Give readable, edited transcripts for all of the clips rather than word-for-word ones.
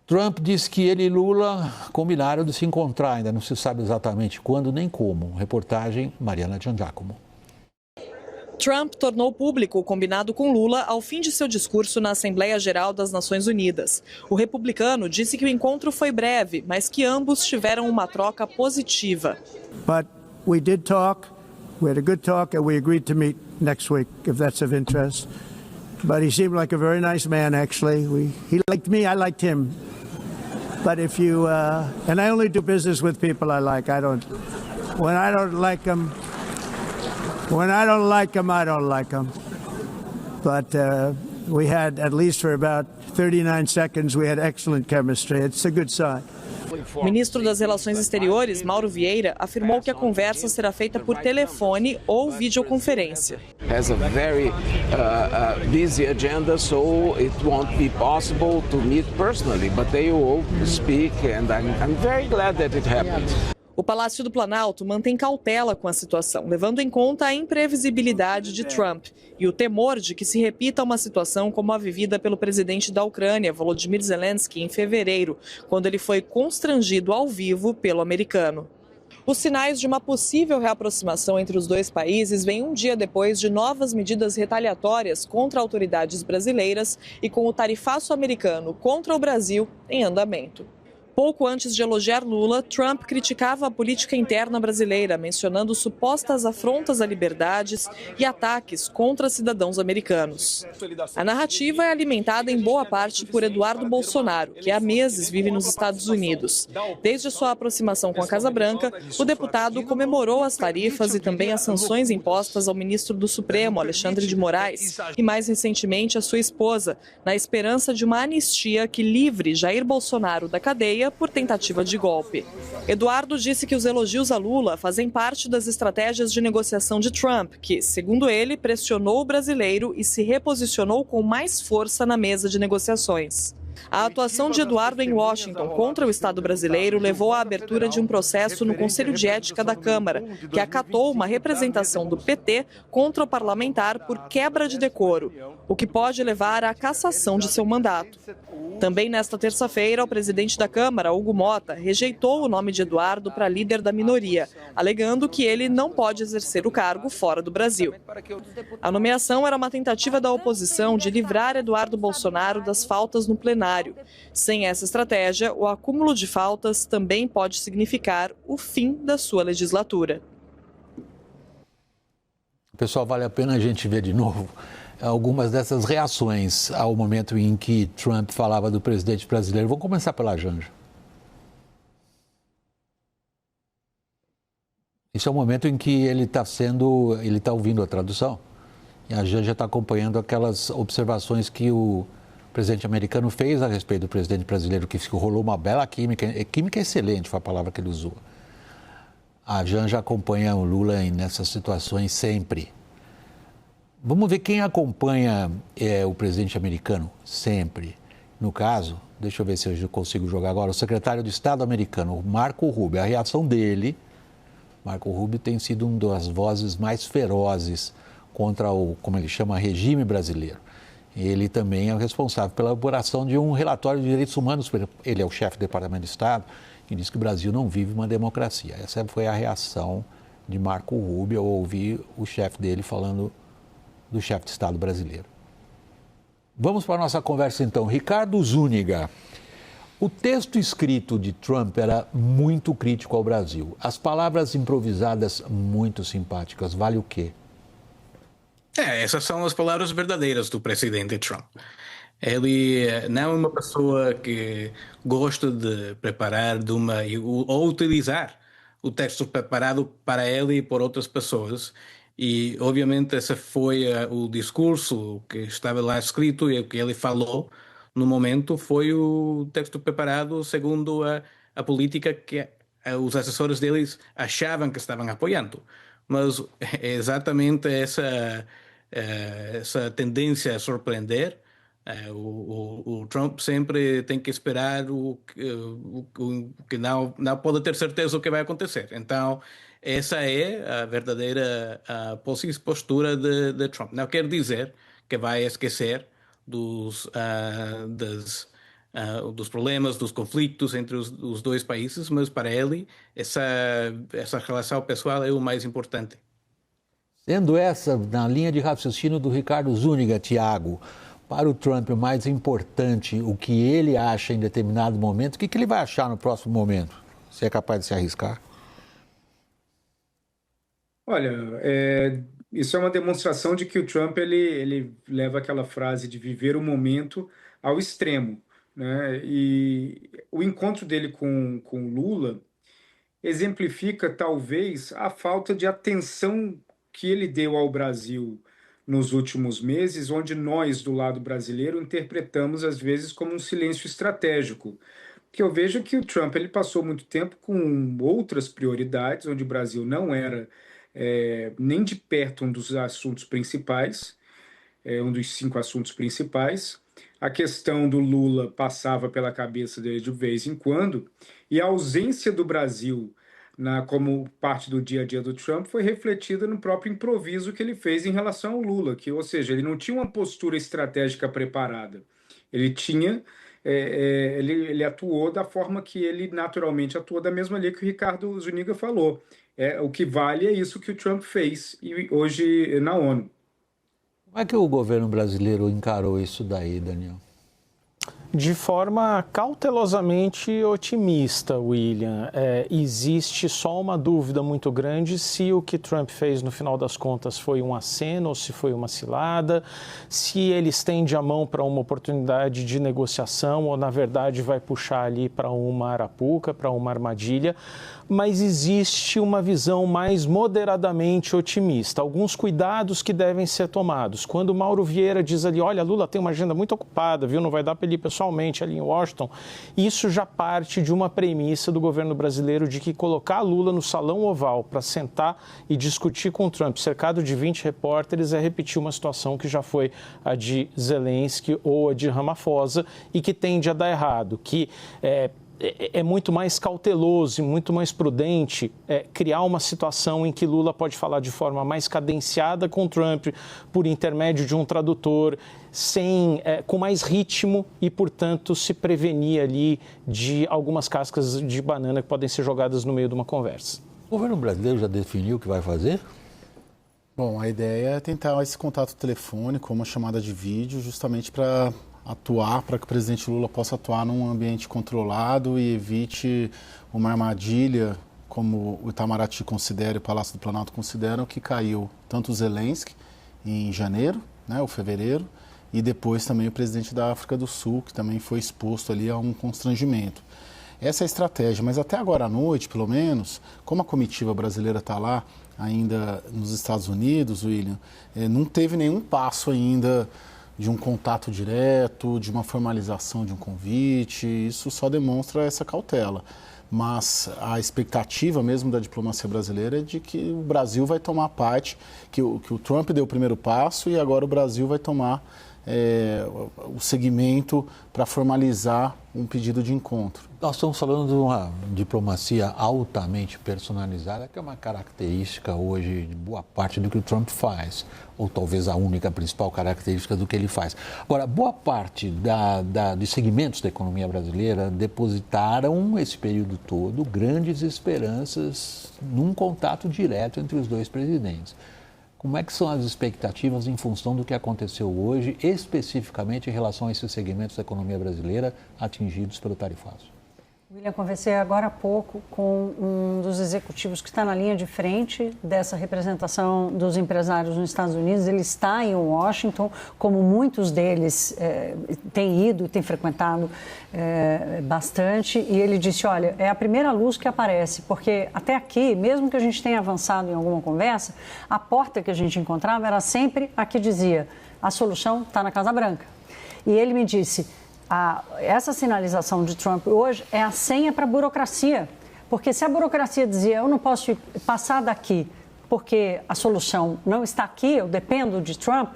Trump disse que ele e Lula combinaram de se encontrar, ainda não se sabe exatamente quando nem como. Reportagem Mariana Giangiacomo. Trump tornou público o combinado com Lula ao fim de seu discurso na Assembleia Geral das Nações Unidas. O republicano disse que o encontro foi breve, mas que ambos tiveram uma troca positiva. But we did talk. We had a good talk and we agreed to meet next week if that's of interest. But he seemed like a very nice man actually. He liked me, I liked him. But if you and I only do business with people I like. When I don't like them, I don't like them. But we had, at least for about 39 seconds, we had excellent chemistry. It's a good sign. O ministro das Relações Exteriores, Mauro Vieira, afirmou que a conversa será feita por telefone ou videoconferência. Has a very busy agenda, so it won't be possible to meet personally, but they will speak, and I'm very glad that it happened. O Palácio do Planalto mantém cautela com a situação, levando em conta a imprevisibilidade de Trump e o temor de que se repita uma situação como a vivida pelo presidente da Ucrânia, Volodymyr Zelensky, em fevereiro, quando ele foi constrangido ao vivo pelo americano. Os sinais de uma possível reaproximação entre os dois países vêm um dia depois de novas medidas retaliatórias contra autoridades brasileiras e com o tarifaço americano contra o Brasil em andamento. Pouco antes de elogiar Lula, Trump criticava a política interna brasileira, mencionando supostas afrontas a liberdades e ataques contra cidadãos americanos. A narrativa é alimentada em boa parte por Eduardo Bolsonaro, que há meses vive nos Estados Unidos. Desde sua aproximação com a Casa Branca, o deputado comemorou as tarifas e também as sanções impostas ao ministro do Supremo, Alexandre de Moraes, e mais recentemente a sua esposa, na esperança de uma anistia que livre Jair Bolsonaro da cadeia por tentativa de golpe. Eduardo disse que os elogios a Lula fazem parte das estratégias de negociação de Trump, que, segundo ele, pressionou o brasileiro e se reposicionou com mais força na mesa de negociações. A atuação de Eduardo em Washington contra o Estado brasileiro levou à abertura de um processo no Conselho de Ética da Câmara, que acatou uma representação do PT contra o parlamentar por quebra de decoro, o que pode levar à cassação de seu mandato. Também nesta terça-feira, o presidente da Câmara, Hugo Motta, rejeitou o nome de Eduardo para líder da minoria, alegando que ele não pode exercer o cargo fora do Brasil. A nomeação era uma tentativa da oposição de livrar Eduardo Bolsonaro das faltas no plenário. Sem essa estratégia, o acúmulo de faltas também pode significar o fim da sua legislatura. Pessoal, vale a pena a gente ver de novo algumas dessas reações ao momento em que Trump falava do presidente brasileiro. Vamos começar pela Janja. Esse é o momento em que ele está ouvindo a tradução. E a Janja está acompanhando aquelas observações que o presidente americano fez a respeito do presidente brasileiro, que rolou uma bela química. Química excelente foi a palavra que ele usou. A Janja acompanha o Lula nessas situações sempre. Vamos ver quem acompanha o presidente americano sempre. No caso, deixa eu ver se eu consigo jogar agora, o secretário de Estado americano, Marco Rubio. A reação dele, Marco Rubio tem sido uma das vozes mais ferozes contra o, como ele chama, regime brasileiro. Ele também é o responsável pela elaboração de um relatório de direitos humanos. Ele é o chefe do Departamento de Estado e diz que o Brasil não vive uma democracia. Essa foi a reação de Marco Rubio ao ouvir o chefe dele falando do chefe de Estado brasileiro. Vamos para a nossa conversa então. Ricardo Zúñiga, o texto escrito de Trump era muito crítico ao Brasil. As palavras improvisadas muito simpáticas. Vale o quê? Essas são as palavras verdadeiras do presidente Trump. Ele não é uma pessoa que gosta de preparar ou utilizar o texto preparado para ele e por outras pessoas. E, obviamente, esse foi o discurso que estava lá escrito e o que ele falou no momento foi o texto preparado segundo a política que os assessores deles achavam que estavam apoiando. Mas é exatamente essa tendência a surpreender. O Trump sempre tem que esperar o que não pode ter certeza do que vai acontecer. Então, essa é a verdadeira postura de Trump. Não quer dizer que vai esquecer dos problemas, dos conflitos entre os dois países, mas para ele essa relação pessoal é o mais importante. Sendo essa, na linha de raciocínio do Ricardo Zúñiga, Tiago, para o Trump o mais importante, o que ele acha em determinado momento, o que ele vai achar no próximo momento? Você é capaz de se arriscar? Olha, isso é uma demonstração de que o Trump ele leva aquela frase de viver o momento ao extremo, né? E o encontro dele com Lula exemplifica talvez a falta de atenção que ele deu ao Brasil nos últimos meses, onde nós, do lado brasileiro, interpretamos às vezes como um silêncio estratégico. Que eu vejo que o Trump ele passou muito tempo com outras prioridades, onde o Brasil não era nem de perto um dos assuntos principais, um dos 5 assuntos principais. A questão do Lula passava pela cabeça dele de vez em quando, e a ausência do Brasil como parte do dia a dia do Trump foi refletida no próprio improviso que ele fez em relação ao Lula, ou seja, ele não tinha uma postura estratégica preparada. Ele tinha, ele atuou da forma que ele naturalmente atuou, da mesma linha que o Ricardo Zúñiga falou. O que vale é isso que o Trump fez hoje na ONU. Como é que o governo brasileiro encarou isso daí, Daniel? De forma cautelosamente otimista, William. Existe só uma dúvida muito grande se o que Trump fez no final das contas foi um aceno ou se foi uma cilada, se ele estende a mão para uma oportunidade de negociação ou, na verdade, vai puxar ali para uma arapuca, para uma armadilha. Mas existe uma visão mais moderadamente otimista. Alguns cuidados que devem ser tomados. Quando o Mauro Vieira diz ali, olha, Lula tem uma agenda muito ocupada, viu? Não vai dar para ele ir pessoalmente ali em Washington. Isso já parte de uma premissa do governo brasileiro de que colocar Lula no salão oval para sentar e discutir com o Trump, cercado de 20 repórteres, é repetir uma situação que já foi a de Zelensky ou a de Ramaphosa e que tende a dar errado, que é muito mais cauteloso e muito mais prudente criar uma situação em que Lula pode falar de forma mais cadenciada com Trump, por intermédio de um tradutor, com mais ritmo e, portanto, se prevenir ali de algumas cascas de banana que podem ser jogadas no meio de uma conversa. O governo brasileiro já definiu o que vai fazer? Bom, a ideia é tentar esse contato telefônico, uma chamada de vídeo, justamente para que o presidente Lula possa atuar num ambiente controlado e evite uma armadilha, como o Itamaraty considera e o Palácio do Planalto consideram, que caiu tanto o Zelensky em janeiro, ou fevereiro, e depois também o presidente da África do Sul, que também foi exposto ali a um constrangimento. Essa é a estratégia, mas até agora à noite, pelo menos, como a comitiva brasileira está lá ainda nos Estados Unidos, William, não teve nenhum passo ainda de um contato direto, de uma formalização de um convite, isso só demonstra essa cautela. Mas a expectativa mesmo da diplomacia brasileira é de que o Brasil vai tomar parte, que o Trump deu o primeiro passo e agora o Brasil vai tomar o segmento para formalizar um pedido de encontro. Nós estamos falando de uma diplomacia altamente personalizada, que é uma característica hoje de boa parte do que o Trump faz, ou talvez a única principal característica do que ele faz. Agora, boa parte de segmentos da economia brasileira depositaram esse período todo grandes esperanças num contato direto entre os dois presidentes. Como é que são as expectativas em função do que aconteceu hoje, especificamente em relação a esses segmentos da economia brasileira atingidos pelo tarifaço? William, conversei agora há pouco com um dos executivos que está na linha de frente dessa representação dos empresários nos Estados Unidos. Ele está em Washington, como muitos deles têm ido e têm frequentado bastante. E ele disse, olha, é a primeira luz que aparece, porque até aqui, mesmo que a gente tenha avançado em alguma conversa, a porta que a gente encontrava era sempre a que dizia, a solução está na Casa Branca. E ele me disse, essa sinalização de Trump hoje é a senha para a burocracia, porque se a burocracia dizia eu não posso passar daqui porque a solução não está aqui, eu dependo de Trump,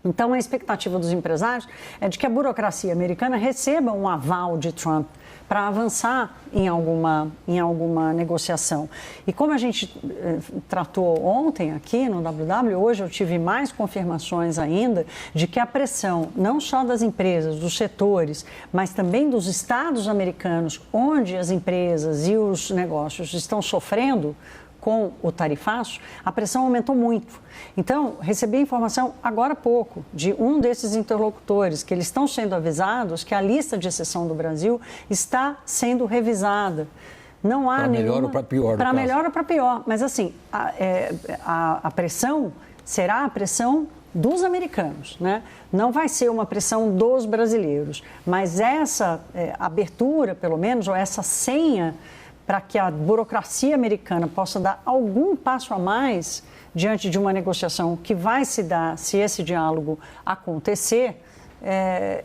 Então, a expectativa dos empresários é de que a burocracia americana receba um aval de Trump para avançar em alguma negociação. E como a gente tratou ontem aqui no WW, hoje eu tive mais confirmações ainda de que a pressão, não só das empresas, dos setores, mas também dos estados americanos, onde as empresas e os negócios estão sofrendo com o tarifaço, a pressão aumentou muito. Então, recebi informação agora há pouco de um desses interlocutores, que eles estão sendo avisados que a lista de exceção do Brasil está sendo revisada. Não há nenhuma... Para melhor ou para pior? Para melhor ou para pior. Mas, assim, a pressão será a pressão dos americanos, né? Não vai ser uma pressão dos brasileiros. Mas essa abertura, pelo menos, ou essa senha para que a burocracia americana possa dar algum passo a mais diante de uma negociação que vai se dar se esse diálogo acontecer,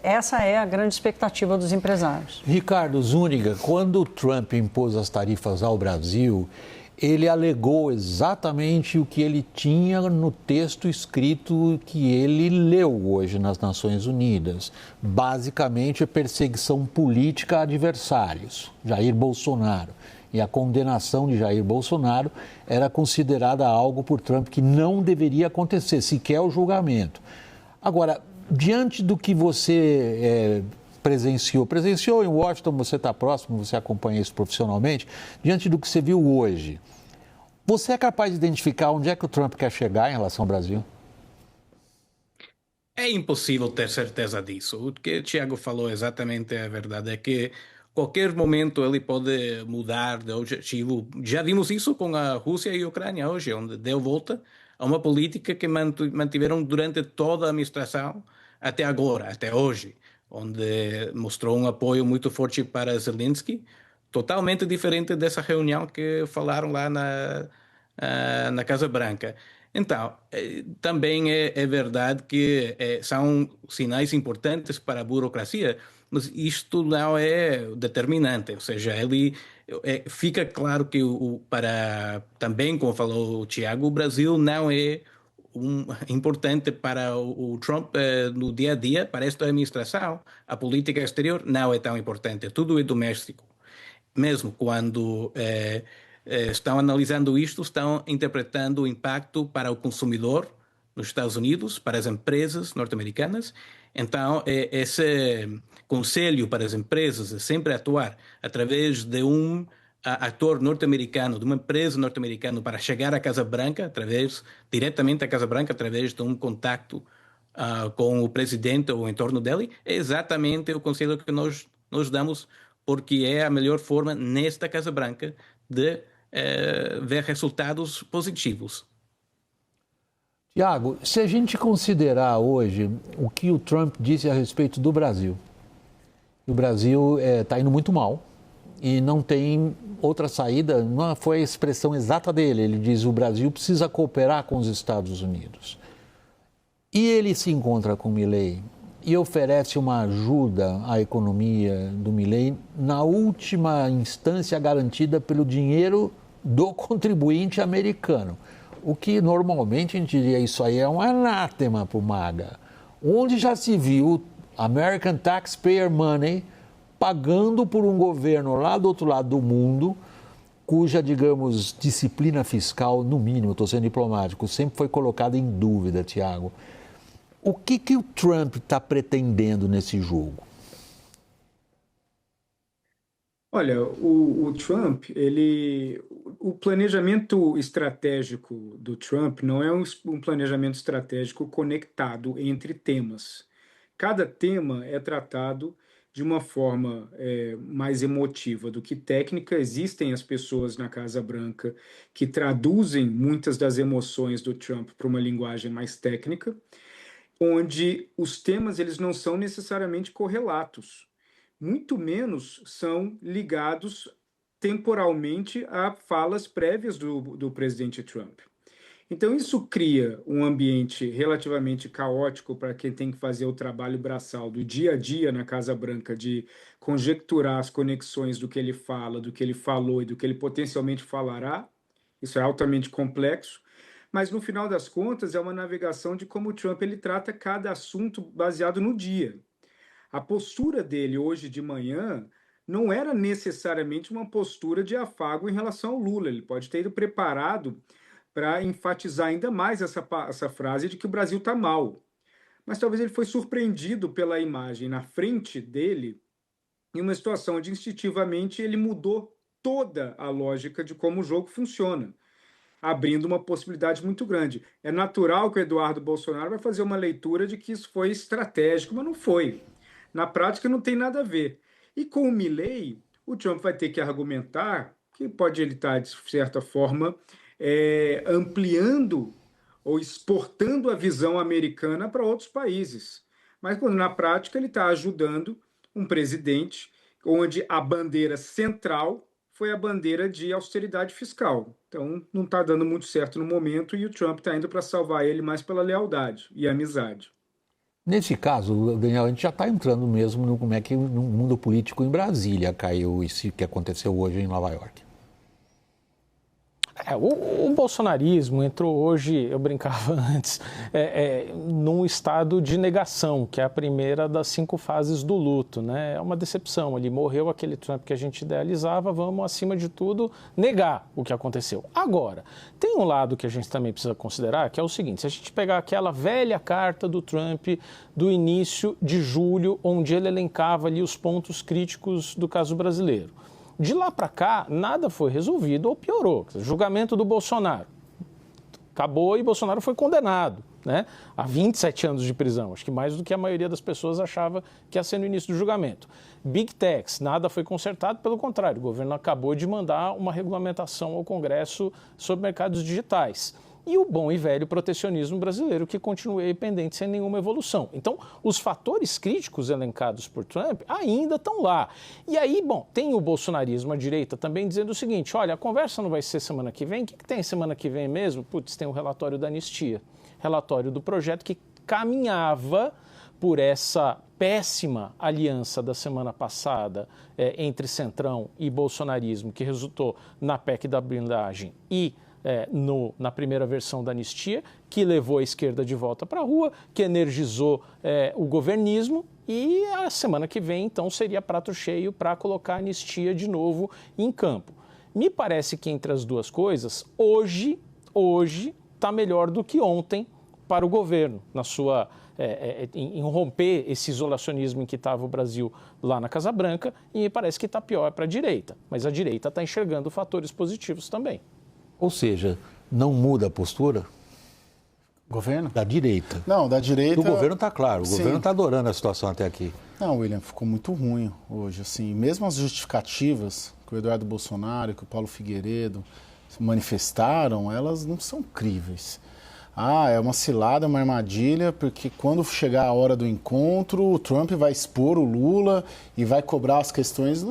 essa é a grande expectativa dos empresários. Ricardo Zúñiga, quando o Trump impôs as tarifas ao Brasil, ele alegou exatamente o que ele tinha no texto escrito que ele leu hoje nas Nações Unidas. Basicamente, a perseguição política a adversários, Jair Bolsonaro. E a condenação de Jair Bolsonaro era considerada algo por Trump que não deveria acontecer, sequer o julgamento. Agora, diante do que você presenciou em Washington, você está próximo, você acompanha isso profissionalmente, diante do que você viu hoje, você é capaz de identificar onde é que o Trump quer chegar em relação ao Brasil? É impossível ter certeza disso. O que o Tiago falou exatamente é a verdade, é que qualquer momento ele pode mudar de objetivo. Já vimos isso com a Rússia e a Ucrânia hoje, onde deu volta a uma política que mantiveram durante toda a administração até agora, até hoje, onde mostrou um apoio muito forte para Zelensky, totalmente diferente dessa reunião que falaram lá na Casa Branca. Então, também é verdade que são sinais importantes para a burocracia, mas isto não é determinante, ou seja, fica claro que também, como falou o Tiago, o Brasil não é importante para o Trump no dia a dia, para esta administração. A política exterior não é tão importante, tudo é doméstico. Mesmo quando estão analisando isto, estão interpretando o impacto para o consumidor nos Estados Unidos, para as empresas norte-americanas. Então, esse conselho para as empresas é sempre atuar através de um ator norte-americano, de uma empresa norte-americana, para chegar à Casa Branca, diretamente à Casa Branca, através de um contacto com o presidente ou em torno dele, é exatamente o conselho que nós damos, porque é a melhor forma, nesta Casa Branca, de ver resultados positivos. Tiago, se a gente considerar hoje o que o Trump disse a respeito do Brasil, o Brasil está indo muito mal e não tem outra saída, não foi a expressão exata dele, ele diz que o Brasil precisa cooperar com os Estados Unidos. E ele se encontra com o Milei e oferece uma ajuda à economia do Milei, na última instância garantida pelo dinheiro do contribuinte americano. O que normalmente a gente diria, isso aí é um anátema para o MAGA. Onde já se viu American Taxpayer Money pagando por um governo lá do outro lado do mundo, cuja, digamos, disciplina fiscal, no mínimo, estou sendo diplomático, sempre foi colocada em dúvida, Tiago. O que o Trump está pretendendo nesse jogo? Olha, o Trump, o planejamento estratégico do Trump não é um planejamento estratégico conectado entre temas. Cada tema é tratado de uma forma mais emotiva do que técnica. Existem as pessoas na Casa Branca que traduzem muitas das emoções do Trump para uma linguagem mais técnica, onde os temas eles não são necessariamente correlatos, muito menos são ligados temporalmente a falas prévias do presidente Trump. Então isso cria um ambiente relativamente caótico para quem tem que fazer o trabalho braçal do dia a dia na Casa Branca, de conjecturar as conexões do que ele fala, do que ele falou e do que ele potencialmente falará. Isso é altamente complexo, mas no final das contas é uma navegação de como o Trump ele trata cada assunto baseado no dia. A postura dele hoje de manhã não era necessariamente uma postura de afago em relação ao Lula. Ele pode ter ido preparado para enfatizar ainda mais essa frase de que o Brasil está mal. Mas talvez ele foi surpreendido pela imagem na frente dele em uma situação onde instintivamente ele mudou toda a lógica de como o jogo funciona, abrindo uma possibilidade muito grande. É natural que o Eduardo Bolsonaro vai fazer uma leitura de que isso foi estratégico, mas não foi. Na prática, não tem nada a ver. E com o Milei, o Trump vai ter que argumentar que pode ele estar, de certa forma, ampliando ou exportando a visão americana para outros países. Mas, quando na prática, ele está ajudando um presidente onde a bandeira central foi a bandeira de austeridade fiscal. Então, não está dando muito certo no momento e o Trump está indo para salvar ele mais pela lealdade e amizade. Nesse caso, Daniel, a gente já está entrando mesmo no como é que no mundo político em Brasília caiu isso que aconteceu hoje em Nova York. O bolsonarismo entrou hoje, eu brincava antes, num estado de negação, que é a primeira das 5 fases do luto, né? É uma decepção, ele morreu aquele Trump que a gente idealizava, vamos, acima de tudo, negar o que aconteceu. Agora, tem um lado que a gente também precisa considerar, que é o seguinte, se a gente pegar aquela velha carta do Trump do início de julho, onde ele elencava ali os pontos críticos do caso brasileiro, de lá para cá, nada foi resolvido ou piorou. Julgamento do Bolsonaro. Acabou e Bolsonaro foi condenado, né, a 27 anos de prisão. Acho que mais do que a maioria das pessoas achava que ia ser no início do julgamento. Big Techs, nada foi consertado, pelo contrário. O governo acabou de mandar uma regulamentação ao Congresso sobre mercados digitais. E o bom e velho protecionismo brasileiro, que continua pendente sem nenhuma evolução. Então, os fatores críticos elencados por Trump ainda estão lá. E aí, bom, tem o bolsonarismo, a direita, também dizendo o seguinte, olha, a conversa não vai ser semana que vem, o que tem semana que vem mesmo? Putz, tem o relatório da anistia, relatório do projeto que caminhava por essa péssima aliança da semana passada entre Centrão e bolsonarismo, que resultou na PEC da blindagem e na primeira versão da anistia, que levou a esquerda de volta para a rua, que energizou o governismo, e a semana que vem, então, seria prato cheio para colocar a anistia de novo em campo. Me parece que entre as duas coisas, hoje está melhor do que ontem para o governo, na sua em romper esse isolacionismo em que estava o Brasil lá na Casa Branca, e me parece que está pior para a direita, mas a direita está enxergando fatores positivos também. Ou seja, não muda a postura? Governo? Da direita. Não, da direita... O governo está claro, o governo está adorando a situação até aqui. Não, William, ficou muito ruim hoje, assim, mesmo as justificativas que o Eduardo Bolsonaro, que o Paulo Figueiredo manifestaram, elas não são críveis. É uma cilada, uma armadilha, porque quando chegar a hora do encontro, o Trump vai expor o Lula e vai cobrar as questões,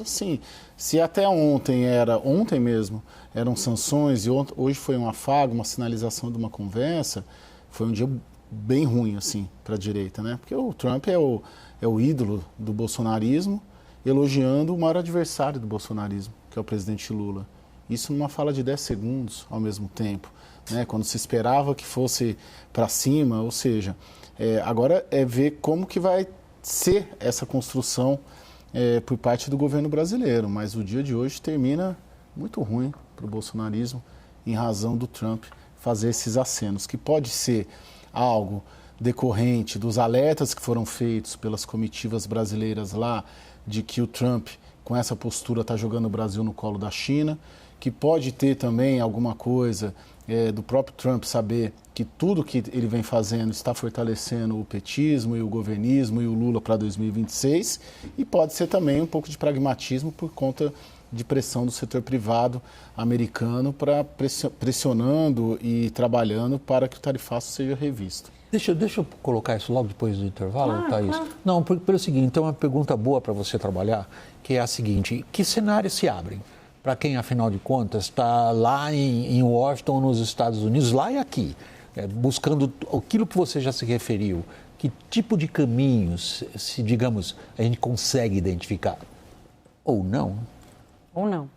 assim, se até ontem mesmo, eram sanções e hoje foi um afago, uma sinalização de uma conversa, foi um dia bem ruim, assim, para a direita, né? Porque o Trump é o ídolo do bolsonarismo, elogiando o maior adversário do bolsonarismo, que é o presidente Lula. Isso numa fala de 10 segundos ao mesmo tempo, né? Quando se esperava que fosse para cima, ou seja, agora é ver como que vai ser essa construção por parte do governo brasileiro, mas o dia de hoje termina muito ruim para o bolsonarismo em razão do Trump fazer esses acenos, que pode ser algo decorrente dos alertas que foram feitos pelas comitivas brasileiras lá, de que o Trump, com essa postura, está jogando o Brasil no colo da China, que pode ter também alguma coisa do próprio Trump saber que tudo que ele vem fazendo está fortalecendo o petismo e o governismo e o Lula para 2026, e pode ser também um pouco de pragmatismo por conta de pressão do setor privado americano, para pressionando e trabalhando para que o tarifaço seja revisto. Deixa eu colocar isso logo depois do intervalo, Thaís. Não, pelo seguinte, então uma pergunta boa para você trabalhar, que é a seguinte: que cenários se abrem para quem, afinal de contas, está lá em Washington, nos Estados Unidos, lá e aqui, buscando aquilo que você já se referiu? Que tipo de caminhos, se digamos, a gente consegue identificar? Ou não? Ou não.